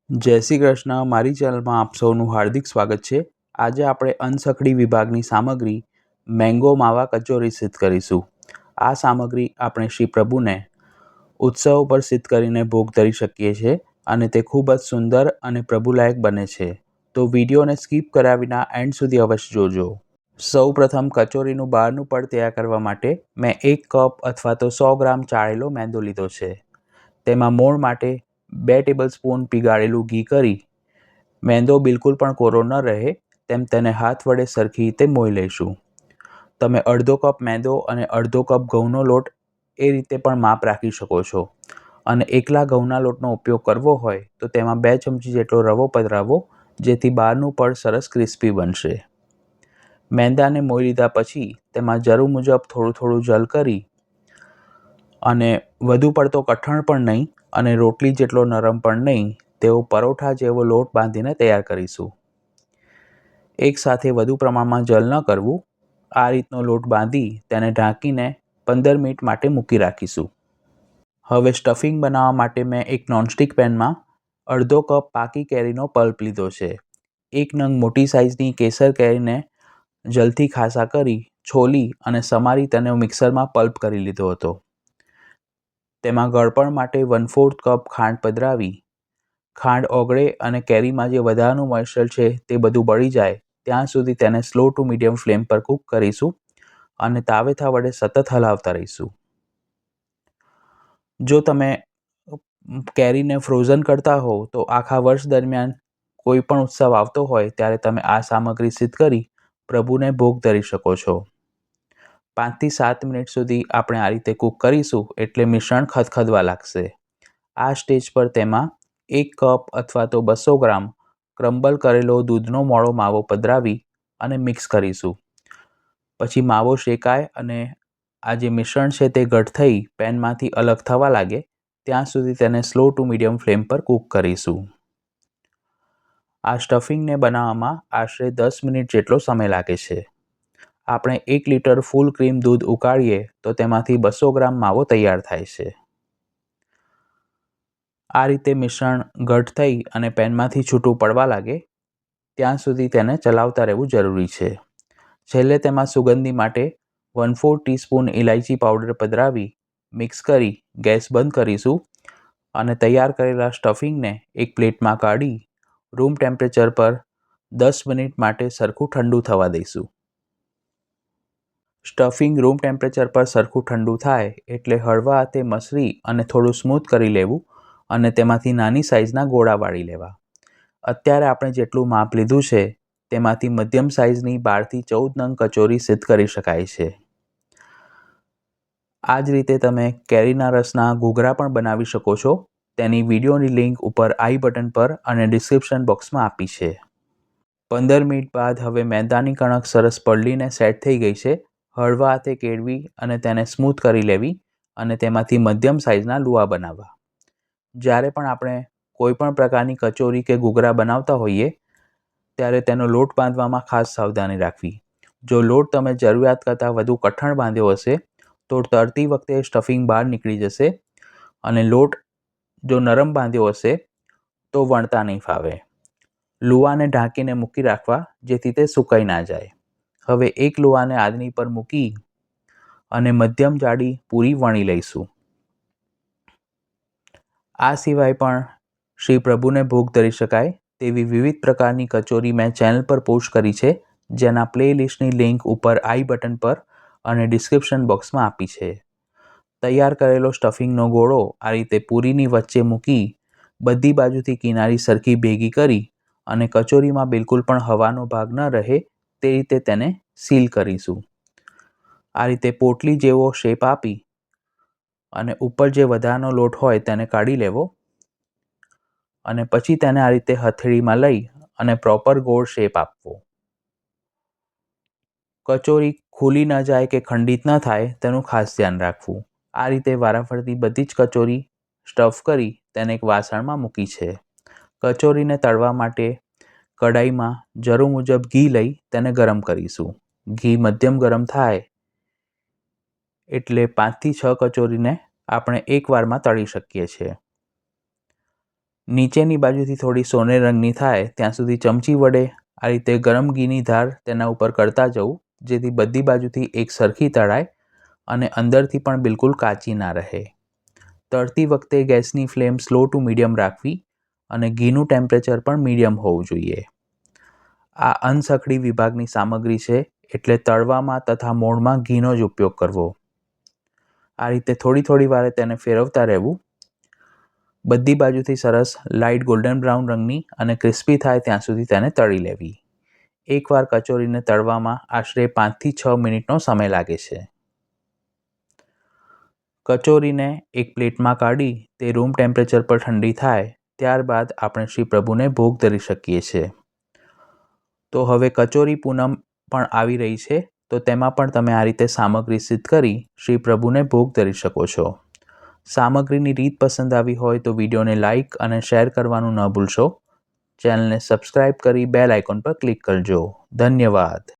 જય શ્રી કૃષ્ણ. મારી ચેનલમાં આપ સૌનું હાર્દિક સ્વાગત છે. આજે આપણે અનસખડી વિભાગની સામગ્રી મેંગો માવા કચોરી સિદ્ધ કરીશું. આ સામગ્રી આપણે શ્રી પ્રભુને ઉત્સવ પર સિદ્ધ કરીને ભોગ ધરી શકીએ છીએ અને તે ખૂબ જ સુંદર અને પ્રભુલાયક બને છે. તો વિડીયોને સ્કીપ કર્યા વિના એન્ડ સુધી અવશ્ય જોજો. સૌ પ્રથમ કચોરીનું બહારનું પડ તૈયાર કરવા માટે મેં 1 કપ અથવા તો 100 ગ્રામ ચાળેલો મેંદો લીધો છે. તેમાં મોણ માટે 2 ટેબલસ્પૂન પીગાળેલું ઘી કરી મેંદો બિલકુલ પણ કોરો ન રહે તેમ તેને હાથ વડે સરખી રીતે મોઈ લઈશું. તમે અડધો કપ મેંદો અને અડધો કપ ઘઉંનો લોટ એ રીતે પણ માપ રાખી શકો છો અને એકલા ઘઉંના લોટનો ઉપયોગ કરવો હોય તો તેમાં 2 ચમચી જેટલો રવો પધરાવો, જેથી બહારનું પડ સરસ ક્રિસ્પી બનશે. મેંદાને મોઈ લીધા પછી તેમાં જરૂર મુજબ થોડું થોડું જલ કરી અને વધુ પડતો કઠણ પણ નહીં અને રોટલી જેટલો નરમ પણ નહીં તેવો પરોઠા જેવો લોટ બાંધીને તૈયાર કરીશું. એક સાથે વધુ પ્રમાણમાં જલ ન કરવું. આ રીતનો લોટ બાંધી તેને ઢાંકીને 15 મિનિટ માટે મૂકી રાખીશું. હવે સ્ટફિંગ બનાવવા માટે મેં એક નોનસ્ટિક પેનમાં અડધો કપ પાકી કેરીનો પલ્પ લીધો છે. 1 નંગ મોટી સાઇઝની કેસર કેરીને જલથી ખાસા કરી છોલી અને સમારી તેને મિક્સરમાં પલ્પ કરી લીધો હતો. તેમાં ગળપણ માટે 1/4 કપ ખાંડ પધરાવી ખાંડ ઓગળે અને કેરીમાં જે વધારાનું મોઇસ્ચર છે તે બધું બળી જાય ત્યાં સુધી તેને સ્લો ટુ મીડિયમ ફ્લેમ પર કૂક કરીશું અને તાવેથા વડે સતત હલાવતા રહીશું. જો તમે કેરીને ફ્રોઝન કરતા હોવ તો આખા વર્ષ દરમિયાન કોઈ પણ ઉત્સવ આવતો હોય ત્યારે તમે આ સામગ્રી સિદ્ધ કરી પ્રભુને ભોગ ધરી શકો છો. 5 થી 7 મિનિટ સુધી આપણે આ રીતે કૂક કરીશું એટલે મિશ્રણ ખદખદવા લાગશે. આ સ્ટેજ પર તેમાં 1 કપ અથવા તો 200 ગ્રામ ક્રમ્બલ કરેલો દૂધનો મોળો માવો પધરાવી અને મિક્સ કરીશું. પછી માવો શેકાય અને આ જે મિશ્રણ છે તે ઘટ થઈ પેનમાંથી અલગ થવા લાગે ત્યાં સુધી તેને સ્લો ટુ મીડિયમ ફ્લેમ પર કૂક કરીશું. આ સ્ટફિંગને બનાવવામાં આશરે 10 મિનિટ જેટલો સમય લાગે છે. આપણે 1 લીટર ફૂલ ક્રીમ દૂધ ઉકાળીએ તો તેમાંથી 200 ગ્રામ માવો તૈયાર થાય છે. આ રીતે મિશ્રણ ઘટ થઈ અને પેનમાંથી છૂટું પડવા લાગે ત્યાં સુધી તેને ચલાવતા રહેવું જરૂરી છે. છેલ્લે તેમાં સુગંધી માટે 1/4 ટીસ્પૂન ઇલાયચી પાવડર પધરાવી મિક્સ કરી ગેસ બંધ કરીશું અને તૈયાર કરેલા સ્ટફિંગને એક પ્લેટમાં કાઢી રૂમ ટેમ્પરેચર પર 10 મિનિટ માટે સરખું ઠંડુ થવા દઈશું. સ્ટફિંગ રૂમ ટેમ્પરેચર પર સરખું ઠંડુ થાય એટલે હળવા હાથે મસળી અને થોડું સ્મૂથ કરી લેવું અને તેમાંથી નાની સાઇઝના ગોળા વાળી લેવા. અત્યારે આપણે જેટલું માપ લીધું છે તેમાંથી મધ્યમ સાઇઝની 12 થી 14 નંગ કચોરી સિદ્ધ કરી શકાય છે. આ જ રીતે તમે કેરીના રસના ઘૂઘરા પણ બનાવી શકો છો. તેની વિડીયોની લિંક ઉપર આઈ બટન પર અને ડિસ્ક્રિપ્શન બોક્સમાં આપી છે. 15 મિનિટ બાદ હવે મેંદાની કણક સરસ પલળીને સેટ થઈ ગઈ છે. હળવા હાથે કેળવી અને તેને સ્મૂથ કરી લેવી અને તેમાંથી મધ્યમ સાઇઝના લુઆ બનાવવા. જ્યારે પણ આપણે કોઈ પણ પ્રકારની કચોરી કે ઘૂઘરા બનાવતા હોઈએ ત્યારે તેનો લોટ બાંધવામાં ખાસ સાવધાની રાખવી. જો લોટ તમે જરૂરિયાત કરતાં વધુ કઠણ બાંધ્યો હશે તો તળતી વખતે સ્ટફિંગ બહાર નીકળી જશે અને લોટ જો નરમ બાંધ્યો હશે તો વણતા નહીં ફાવે. લુઆને ઢાંકીને મૂકી રાખવા જેથી તે સુકાઈ ના જાય. હવે એક લુઆને આદની પર મૂકી અને મધ્યમ જાડી પૂરી વણી લઈશું. આ સિવાય પણ શ્રી પ્રભુને ભોગ ધરી શકાય તેવી વિવિધ પ્રકારની કચોરી મેં ચેનલ પર પોસ્ટ કરી છે, જેના પ્લેલિસ્ટની લિંક ઉપર આઈ બટન પર અને ડિસ્ક્રિપ્શન બોક્સમાં આપી છે. તૈયાર કરેલો સ્ટફિંગનો ગોળો આ રીતે પૂરીની વચ્ચે મૂકી બધી બાજુથી કિનારી સરખી ભેગી કરી અને કચોરીમાં બિલકુલ પણ હવાનો ભાગ ન રહે તે રીતે તેને સીલ કરીશું. આ રીતે પોટલી જેવો શેપ આપી અને ઉપર જે વધારાનો લોટ હોય તેને કાઢી લેવો અને પછી તેને આ રીતે હથેળીમાં લઈ અને પ્રોપર ગોળ શેપ આપવો. કચોરી ખુલી ન જાય કે ખંડિત ન થાય તેનું ખાસ ધ્યાન રાખવું. આ રીતે વારાફરતી બધી જ કચોરી સ્ટફ કરી તેને એક વાસણમાં મૂકી છે. કચોરીને તળવા માટે કઢાઈમાં જરૂર મુજબ ઘી લઈ તેને ગરમ કરીશું. ઘી મધ્યમ ગરમ થાય એટલે 5 થી 6 કચોરીને આપણે એકવારમાં તળી શકીએ છીએ. નીચેની બાજુથી થોડી સોનેરી રંગની થાય ત્યાં સુધી ચમચી વડે આ રીતે ગરમ ઘીની ધાર તેના ઉપર કરતા જવું, જેથી બધી બાજુથી એક સરખી તળાય અને અંદરથી પણ બિલકુલ કાચી ના રહે. તળતી વખતે ગેસની ફ્લેમ સ્લો ટુ મીડિયમ રાખવી અને ઘીનું ટેમ્પરેચર પણ મીડિયમ હોવું જોઈએ. આ અનસખડી વિભાગની સામગ્રી છે, એટલે તળવામાં તથા મોણમાં ઘીનો જ ઉપયોગ કરવો. આ રીતે થોડી વારે તેને ફેરવતા રહેવું. બધી બાજુથી સરસ લાઇટ ગોલ્ડન બ્રાઉન રંગની અને ક્રિસ્પી થાય ત્યાં સુધી તેને તળી લેવી. એકવાર કચોરીને તળવામાં આશરે 5 થી 6 મિનિટનો સમય લાગે છે. કચોરીને એક પ્લેટમાં કાઢી તે રૂમ ટેમ્પરેચર પર ઠંડી થાય ત્યારબાદ આપણે શ્રી પ્રભુને ભોગ ધરી શકીએ છીએ. તો હવે કચોરી પૂનમ પણ આવી રહી છે, તો તેમાં પણ તમે આ રીતે સામગ્રી સિદ્ધ કરી શ્રી પ્રભુને ભોગ ધરી શકો છો. સામગ્રીની રીત પસંદ આવી હોય તો વિડીયોને લાઇક અને શેર કરવાનું ન ભૂલશો. ચેનલને સબસ્ક્રાઇબ કરી બેલ આઇકોન પર ક્લિક કરજો. ધન્યવાદ.